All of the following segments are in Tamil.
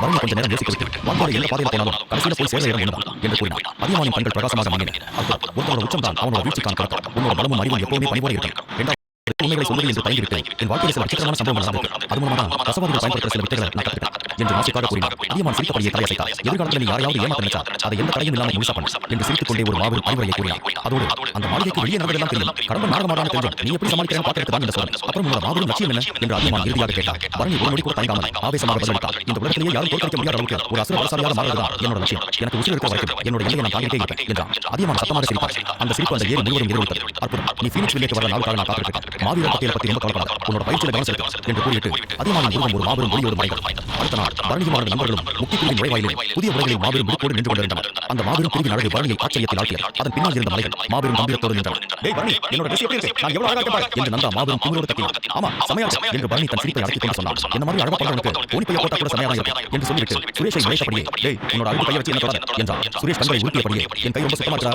பரணி கொஞ்ச நேரம் யோசித்துவிட்டு வாழ்க்கையில எந்த பாதையில் போனாலும் கடைசியில போய் சேர இடம் ஒன்றுதான் என்று கூறினார். அதியமானின் கண்கள் பிரகாசமாக மங்கின. ஒருத்தரோட உச்சம் தான் அவனோட வீழ்ச்சிக்கான காரணம். உன்னோட பலமும் அறிவும் எப்பவுமே பணிபோல இருக்கும். உண்மைகளை சொல்வது என்று தயங்கிவிட்டேன். என் வாழ்க்கையில் சில விசித்திரமான சம்பவங்கள் நடந்தது. அது மூலமாக ரசவாதிகள் பயன்படுத்த சில வித்தைகளை நான் கற்றுக்கிட்டேன் என்று நாசிக்காக கூறினார். அதியமான் சிரித்தபடியே தலையசைத்தார். எதிர்காலத்தில் நீ யாரையாவது ஏமாற்ற நினைச்சா அதை எந்த தடையும் இல்லாமல் முழுசா பண்ணு என்று சிரித்துக் கொண்டே ஒரு மாபெரும் அறிவுரையை கூறினார். அதோடு அந்த மாளிகைக்கு வெளியே நடந்ததெல்லாம் தெரியும். கடம்பன் நாடகமாடான தெரியும். நீ எப்படி சமாளிக்கிறேன் பார்க்கறதுக்கு தான் இந்த சோதனை. அப்புறம் உன்னோட மாபெரும் லட்சியம் என்ன என்று அதியமான் இறுதியாக கேட்டார். பரணி ஒரு நொடி கூட தயங்காமல் ஆவேசமாக பதிலளித்தார். இந்த உலகத்திலேயே யாரும் தோற்கடிக்க முடியாத அளவுக்கு ஒரு அசுர பலசாலியாக மாறுவதுதான் என்னோட லட்சியம். எனக்கு உயிர் இருக்க வரைக்கும் என்னோட எல்லையை நான் தாங்கிட்டே இருப்பேன் என்றார். அதியமான் சத்தமாக சிரித்தார். அந்த சிரிப்பு அந்த ஏரி முழுவதும் எதிரொலித்தது. அற்புதம். நீ ஃபீனிக்ஸ் வில்லேஜ் வர நாளுக்காக நான் காத்திருக்கேன். மாவீர பட்டியலை பற்றி ரொம்ப கவலைப்படாத. உன்னோட பயிற்சியில கவனம் செலுத்து என்று கூறிவிட்டு அதியமானின் உருவம் ஒரு மாபெரும் ஒளியோடு மறைந்தது. அடுத்த நாள் பரணியும் அவரது நண்பர்களும் முக்கிய பிரிவின் நுழைவாயிலும் புதிய உடைகளில் மாபெரும் விழிப்போடு நின்று கொண்டிருந்தனர். அந்த மாபெரும் பிரிவின் அழகு பரணியை ஆச்சரியத்தில் ஆழ்த்தியது. அதன் பின்னால் இருந்த மலைகள் மாபெரும் கம்பீரத்தோடு நின்றன. டேய் பரணி, என்னோட ட்ரெஸ் எப்படி இருக்கு? நான் எவ்வளவு அழகா இருக்கேன் என்று நந்தா மாபெரும் குமுறோடு கத்தினார். ஆமா, சமயா என்று பரணி தன் சிரிப்பை அடக்கிக் கொண்டு சொன்னார். என்ன மாதிரி அழகா பண்றவனுக்கு ஓனி பைய போட்டா கூட சமயா தான் இருக்கும் என்று சொல்லிவிட்டு சுரேஷை விளையாட்டபடியே டேய் உன்னோட அழுக்கு பைய வச்சு என்ன தொடாத என்றார். சுரேஷ் கண்களை உருட்டியபடியே என் கை ரொம்ப சுத்தமா இருக்கா?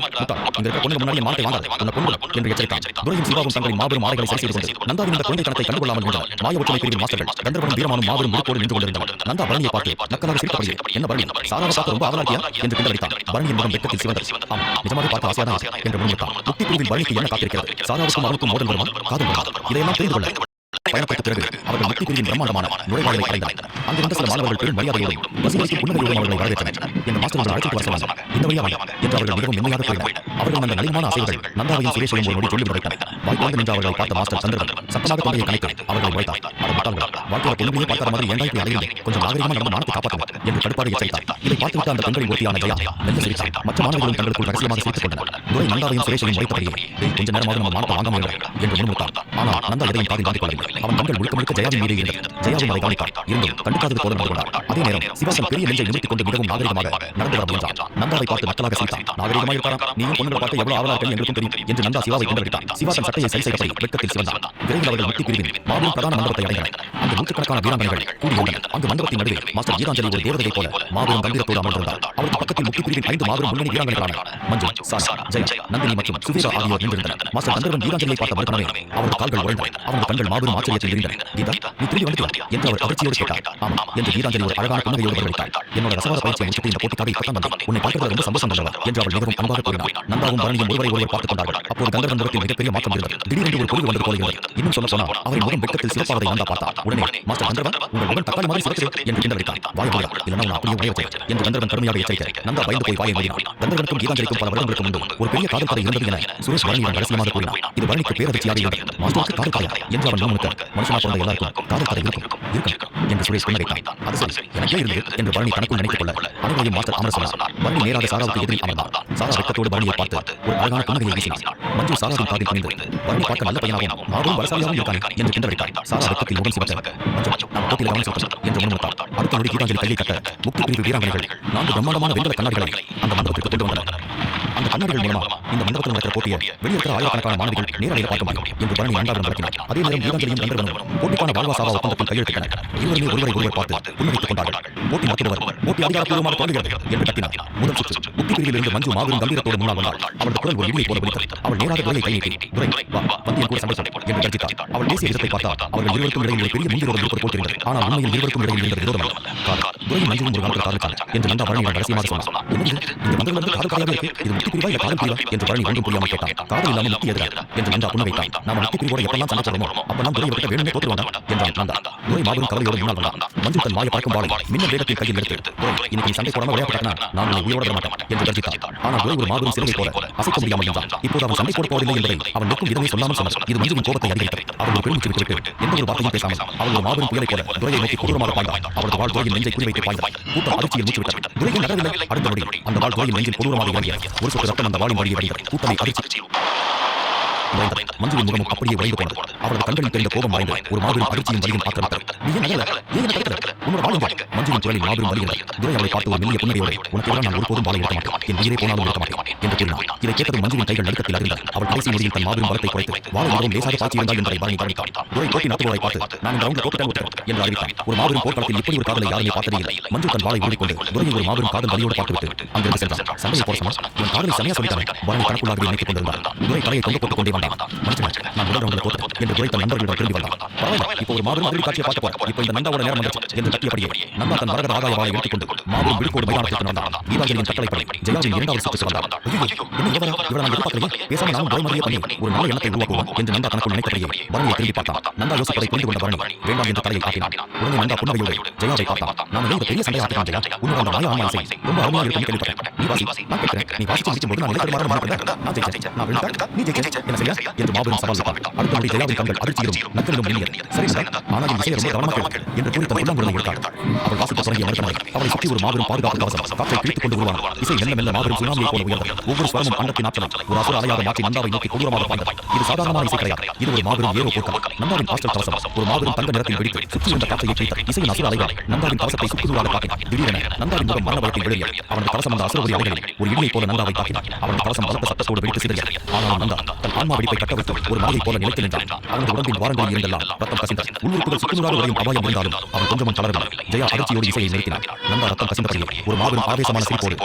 இங்க இருக்க பொண்ணுங்க முன்னாடி மாட்டை வாங்காத, உன்னை கொண்டு என்று எச்சரித்தான். துரையும் சிவாவும் தங்களின் மாபெரும் ஆடைகளை சரி செய்து கொண்டு நந்தாவின் இந்த குழந்தை தனத்தை கண்டுகொள்ளாமல் இருந்தார். மாய ஒற்றுமை பிரிவின் மாஸ்டர்கள் கந்தர்வனும் வீரமானும் மாபெரும் விழிப்போடு நின்று கொண்டிருந்தனர். நந்தா பரணியை பார்த்து நக்கலாக சிரித்தபடியே என்ன பரணி, சாராவை பார்த்து ரொம்ப ஆவலாக்கியா என்று கிண்டடித்தான். பரணியின் முகம் வெட்கத்தில் சிவந்தது. ஆம், நிஜமாக பார்க்க ஆசையாதான் என்று முன்னிட்டான். முக்தி பிரிவில் பரணிக்கு என்ன காத்திருக்கிறது? சாராவுக்கும் அவனுக்கும் மோதல் வருமா? காதல் வருமா? இதையெல்லாம் தெரிந்து கொள்ள பயணத்திற்கு பிறகு அவர்கள் முக்தி பிரிவின் பிரம்மாண்டமான நுழைவாயிலை அடைந்தனர். அங்கு வந்த சில மாணவர்கள் பெரும் மரியாதையோடும் வசீகரிக்கும் புன்னகையோடும் அவர்களை வரவேற்றனர். இந்த மாஸ்டர்கள் அழைத்து வர சொன்னார். இந்த வழியாக என்று அவர்கள் மிகவும் மென்மையாக கூறினர். அவர்கள் அந்த நளினமான அசைவுகள் நந்தாவையும் சுரேஷையும் ஒரு நொடி சொல்லி விடைத்தனர். வாய்ப்பாக நின்று அவர்களை பார்த்த மாஸ்டர் சந்திரன் சத்தமாக தொண்டையை கணைத்து அவர்களை உழைத்தார். அதை மட்டார்கள் வாழ்க்கையை பொண்ணுமையே பார்க்காத மாதிரி ஏண்டா இப்படி அலையிலே கொஞ்சம் நாகரிகமாக நடந்த மானத்தை காப்பாற்றுவார் என்று கடுப்பாக எச்சரித்தார். இதை பார்த்துவிட்டு அந்த பெண்களின் ஒருத்தியான ஜெயா மெல்ல சிரித்தார். மற்ற மாணவர்களும் தங்களுக்குள் ரகசியமாக சிரித்துக் கொண்டனர். துரை நந்தாவையும் சுரேஷையும் உழைத்தபடியே கொஞ்ச நேரமாக நம்ம மானத்தை வாங்க முடியாது என்று முன்முட்டார். ஆனால் நந்தா எதையும் காதில் வாங்கிக் கொள்ளவில்லை. அவன் கண்கள் முழுக்க முழுக்க ஜெயாவின் மீது இருந்தது. ஜெயாவும் அதை கவனித்தார். இருந்தும் கண்டுக்காதது போல நடந்து கொண்டார். அதே நேரம் சிவாசன் பெரிய நெஞ்சை நிமிர்த்திக் கொண்டு மிகவும் நாகரிகமாக நடந்து வர முயன்றான். நந்தாவை பார்த்து நக்கலாக சிரித்தான். நாகரிகமாக இருப்பாரா? நீயும் பொண்ணுங்களை பார்த்து எவ்வளவு ஆவலா இருக்கேன் எங்களுக்கும் தெரியும் என்று நந்தா சிவாவை கொண்டுவிட்டான். சிவாசன் சட்டையை சரி செய்தபடி வெட்கத்தில் சிவந்தான். விரைவில் அவர்கள் முக்தி பிரிவின் மாபெரும் பிரதான மண்டபத்தை அடைந்தனர். அங்கு நூற்றுக்கணக்கான வீராங்கனைகள் கூடியிருந்தனர். அங்கு மண்டபத்தின் நடுவே மாஸ்டர் கீதாஞ்சலி ஒரு தேவதை போல மாபெரும் கம்பீரத்தோடு அமர்ந்திருந்தார். அவருக்கு பக்கத்தில் முக்தி பிரிவின் 5 மாபெரும் முன்னணி வீராங்கனைகளான மஞ்சு, சாரா, ஜெயா, நந்தினி மற்றும் சுவேதா ஆகியோர் நின்றிருந்தனர். மாஸ்டர் கந்தர்வன் கீதாஞ்சலியை பார்த்த மறுகணமே அவரது கால்கள் உடைந்தன. அவரது கண்கள் மாபெரும் ஆச்சரியத்தில் விரிந்தன. கீதா, நீ திரும்பி வந்துட்டியா என்று அவர் அதிர்ச்சியோடு கேட்டார். ஆமாம் என்று கீதாஞ்சலி ஒரு அழகான புன்னகையோடு பதிலளித்தார். என்னோட ரசவாத பயிற்சியை முடித்து இந்த போட்டிக்காக இப்பதான் வந்தேன். உன்னை பார்க்கிறது ரொம்ப சந்தோஷம் என்று அவள் மிகவும் அன்பாக கூறினார். நந்தாவும் பரணியும் ஒருவரை ஒருவர் பார்த்துக் கொண்டார்கள். அப்போது கந்தர்வன் முகத்தில் மிகப்பெரிய மாற்றம் இருந்தது. திடீரென்று ஒரு பொழுது வந்தது போல இருந்தது. இன்னும் சொல்ல போனால் அவரின் முகம் வெட்கத்தில் சிறப்பாவதை நந்தா பார்த்தார். உடனே மாஸ்டர் கந்தர்வன், உங்கள் முகம் தக்காளி மாதிரி சிறப்பு என்று கிண்டடித்தான். வாயை மூடியா, இல்லைனா உன்னை அப்படியே உடைய வச்சேன் என்று கந்தர்வன் கடுமையாக எச்சரிக்க நந்தா பயந்து போய் வாயை மூடினார். கந்தர்வனுக்கும் கீதாஞ்சலிக்கும் பல வருடங்களுக்கு முன்பு ஒரு பெரிய காதல் கதை இருந்தது என சுரேஷ் பரணியிடம் ரகசியமாக கூறினார். இது பரணிக்கு பேரதிர்ச்சியாக இருந்தது. மாஸ்டருக்கு காதல் கதை என்று அவன் முன்னுக்கு மனுஷனா பிறந்த எல்லாருக்கும் காதல் கதை இருக்கும் என்று சுரேஷ் புன்னகைத்தான். அது சரி, எனக்கே இருந்தது என்று பரணி தனக்குள் நினைத்துக் கொள்ள அனைவரையும் மாஸ்டர் அமர சொன்னார். பரணி நேராக சாராவுக்கு எதிரில் அமர்ந்தார். சாரா வெட்கத்தோடு பரணியை பார்த்து ஒரு அழகான புன்னகையை வீசினார். மஞ்சு சாராவின் காதில் பணிந்து பரணி பார்க்க நல்ல பையனாகவும் மாபெரும் வரசாலியாகவும் இருக்கானே என்று கிண்டடித்தார். சாரா வெட்கத்தில் முகம் சிவக்க மஞ்சு நாம் போட்டியில் கவனம் செலுத்தலாம் என்று முன்முட்டார். அடுத்த நொடி கீதாஞ்சலி கையை கட்ட முக்தி பிரிவு வீராங்கனைகள் 4 பிரம்மாண்டமான வெண்கல கண்ணாடிகளை அந்த மண்டபத்திற்கு கொண்டு வந்தனர். அந்த கண்ணாடிகள் மூலமா இந்த மண்டபத்தில் நடக்கிற போட்டியை வெளியிருக்கிற ஆயிரக்கணக்கான மாணவிகள் நேரடியாக பார்க்க முடியும் என்று பரணி நந்தாவிடம் விளக்கினார். அதே நேரம் கீதாஞ்சலியும் கந்தர்வனும் போட்டிக்கான வாழ்வாசாவா ஒப்பந்தத்தில் கையெழுத்திட்டனர். இருவருமே ஒருவரை ஒருவர் பார்த்து புன்னகைத்துக் கொண்டார்கள். போட்டி நடத்துபவர் போட்டி அதிகாரப்பூர்வமாக தொடங்குகிறது என்று கத்தினார். முதல் சுற்று முக்தி பிரிவில் இருந்து மஞ்சு மாபெரும் கம்பீரத்தோடு முன்னால் வந்தாள். அவளது குரல் ஒரு இடியை போல ஒலித்தது. அவள் நேராக துரையை கை நீட்டி துரை வா வந்தியன் கூட சண்டை என்று கர்ஜித்தார். அவள் பேசிய விதத்தை பார்த்தால் அவர்கள் இருவருக்கும் இடையில் ஒரு பெரிய முன்விரோதம் இருப்பது போல் தெரிந்தது. ஆனால் உண்மையில் இருவருக்கும் இடையில் இருந்த விரோதம் துரையும் மஞ்சுவும் ஒரு காலத்தில் காதலித்தார் என்று நந்தா பரணியிடம் ரகசியமாக சொன்னார். இந்த மண்டபத்தில் காதல் காயாக இருக்கு, இது முக்தி பிரிவா இல்ல காதல் பிரிவா என்று பரணி ஒன்றும் புரியாமல் கேட்டான். காதல் இல்லாமல் முக்தி எதிராக என்று நந்தா புன்னகைத்தான். நாம முக்தி பிரிவோட எப்பெல்லாம் சண்டை போடுமோ அப்பெல்லாம் துரையை விட்டு வேணுமே தோற்றுவாங்க என்றான் நந்தா. துரை மாபெரும் கவலையோடு முன்னால் வந்தான். மஞ்சு தன் மாய பறக்கும் வாளை மின்னல் வேகத்தில் கையில் எடுத்து துரை இன்னைக்கு சண்டை போடாமல் விளையாட்டுனா நான் உன்னை உயிரோட விட மாட்டேன் என்று கர்ஜித்தார். ஆனால் துரை ஒரு மாபெரும் சிலையை போல அசைக்க முடியாமல் இருந்தான். இப்போது அவன் சண்டை போட போவதில்லை என்பதை அவன் நிற்கும் விதமே சொல்லாமல் சொன்னார். இது மஞ்சுவின் கோபத்தை அதிகரித்தது. அவள் ஒரு பெருமிச்சு விட்டு எந்த ஒரு வார்த்தையும் பேசாமல் அவள் ஒரு மாபெரும் புயலை போல துரையை நோக்கி கொடூரமாக பாய்ந்தாள். அவளது வாழ் துரையின் நெஞ்சை குறிவைத்து பாய்ந்தாள். கூட்டம் அதிர்ச்சியில் மூச்சு விட்டது. துரையின் நகரவில்லை. அடுத்த நொடி அந்த வாழ் துரையின் நெஞ்சில் கொடூரமாக இறங்கியது. ஒரு சொட்டு ரத்தம் அந்த வாளின் வழியே வடிகிறது. கூட்டமை அதிர்ச்சி மஞ்சுவின் முகமும் அப்படியே உடைந்து போனது. அவரது கண்களில் தெரிந்த கோபம் வாய்ந்து ஒரு மாபெரும் அதிர்ச்சியும் வலியும் ஆக்கிரமித்தது. நீ ஏன் நகரல? ஏன் என்ன தடுக்கல? உன்னோட வாழும் மஞ்சுவின் குரலில் மாபெரும் வலிகிறது. துரை அவளை பார்த்து ஒரு மெல்லிய புன்னகையோடு உனக்கு எதிராக நான் ஒருபோதும் வாழ இருக்க மாட்டேன், என் உயிரை போனாலும் இருக்க மாட்டேன் என்று கூறினார். இதை கேட்டதும் மஞ்சுவின் கைகள் நடுக்கத்தில் அறிந்தார். அவள் கடைசி நொடியில் தன் மாபெரும் பலத்தை குறைத்து வாழை மிகவும் லேசாக பாய்ச்சி இருந்தால் என்பதை பரணி கவனித்தார். துரை போட்டி நடத்துவோரை பார்த்து நான் இந்த ரவுண்டில் தோற்றுட்டேன் என்று அறிவித்தார். ஒரு மாபெரும் போர்க்களத்தில் இப்படி ஒரு காதலை யாருமே பார்த்ததே இல்லை. மஞ்சு தன் வாளை ஊடிக்கொண்டு துரையை ஒரு மாபெரும் காதல் வலியோடு பார்த்துவிட்டு அங்கிருந்து சென்றார். சண்டையை போட சொன்னார். இவன் காதலை சமயா சொல்லித்தானே பரணி தனக்குள்ளாகவே நினைத்துக் கொண்டிருந்தார். துரை தலையை தொங்க போட்டுக் கொண்டே வந்தான். மன்னிச்சிடுங்க, நான் முதல் ரவுண்டில் தோத்தேன் என்று குறைத்த நண்பர்களிடம் திரும்பி வந்தான். பரவாயில்லை, இப்போ ஒரு மாபெரும் அதிர்ச்சி காட்சியை பார்க்க போறேன். இப்போ இந்த நந்தாவோட நேரம் வந்துருச்சு என்று கத்தியபடியே நந்தா தன் வரகர ஆதாய வாளை எடுத்துக்கொண்டு மாபெரும் விழிப்போடு மைதானத்திற்கு வந்தான். கீதாஞ்சலியின் கட்டளைப்படி ஜெயாவின் இரண்டாவது சுற்றுக்கு வந்தான். ஐயோ, என்ன இவரை நான் எதிர்பார்க்கலையே. பேசாம நாமும் பயமறிய பண்ணி ஒரு நல்ல எண்ணத்தை உருவாக்குவோம் என்று நந்தா தனக்குள் நினைத்தபடியே பரணியை திரும்பி பார்த்தான். நந்தா யோசிப்பதை புரிந்து கொண்ட பரணி வேண்டாம் என்று தலையை ஆட்டினான். உடனே நந்தா புன்னகையோடு ஜெயாவை பார்த்தான். நான் இந்த பெரிய சண்டையை ஆட்டினான் ஜெயா. உன்னோட அந்த மாய ஆன்மா இசை ரொம்ப அருமையாக இருக்கும் கேள்விப்பட்டேன். நீ வாசி, நான் கேட்கிறேன். நீ வாசிச்சு முடிக்கும்போது நான் நிலைத்தடுமாற மாட்டேன். நான் ஜெயிச்சேன், நான் விழுந்தா நீ ஜெயிச்சேன், என்ன செய்ய என்று மாபெரும் சவால் விட்டான். அடுத்த முறை ஜெயாவின் கண்கள் அதிர்ச்சியிலும் நக்கலிலும் மின்னியது. சரி நந்தா, ஆனால் இந்த இசையை ரொம்ப கவனமாக கேள் என்று கூறி தன் உள்ளம் எடுத்தாள். அவள் வாசிக்க தொடங்கிய மனிதனை அவளை சுற்றி ஒரு மாபெரும் பாதுகாப்பு கவசம் காற்றை கிழித்துக் கொண்டு வருவான். இசை மெல்ல மெல்ல மாபெரும் சுனாமியை போல உயர்ந்தது. ஒவ்வொரு ஸ்வரமும் அண்டத்தின் ஆற்றலை ஒரு அசுர அலையாக மாற்றி நந்தாவை நோக்கி கொடூரமாக பாய்ந்தது. இது சாதாரணமான இசை கிடையாது. இது ஒரு மாபெரும் ஏரோ போர்க்களம். நந்தாவின் ஆற்றல் கவசம் ஒரு மாபெரும் தங்க நிறத்தில் வெடித்து சுற்றி இருந்த காற்றை ஏற்றியது. இசையின் அசுர அலைகள் நந்தாவின் கவசத்தை சுக்குநூறாக தாக்கின. திடீரென நந்தாவின் முகம் மரண பயத்தில் வெளியே அவனது கவசம் அந்த அசுரபுரி அலைகளில் ஒரு இடியை போல நந்தாவை தாக்கின. அவனது கவசம் பலத்த சத்தத்தோடு வெடித்து சிதறியது. ஆனால் நந்தா தன் ஆன்மா வெடிப்பை கட்டவிழ்த்து ஒரு மலையை போல நிலைத்து நின்றான். அவனது உடம்பின் வாரங்களில் இருந்தெல்லாம் ரத்தம் கசிந்தது. உள்ளுறுப்புகள் சுக்குநூறாக வரையும் அபாயம் இருந்தாலும் அவன் கொஞ்சமும் தளரவில்லை. ஜெயா அதிர்ச்சியோடு இசையை நிறுத்தினார். நந்தா ரத்தம் கசிந்தபடியே ஒரு மாபெரும் ஆவேசமான சிரிப்போடு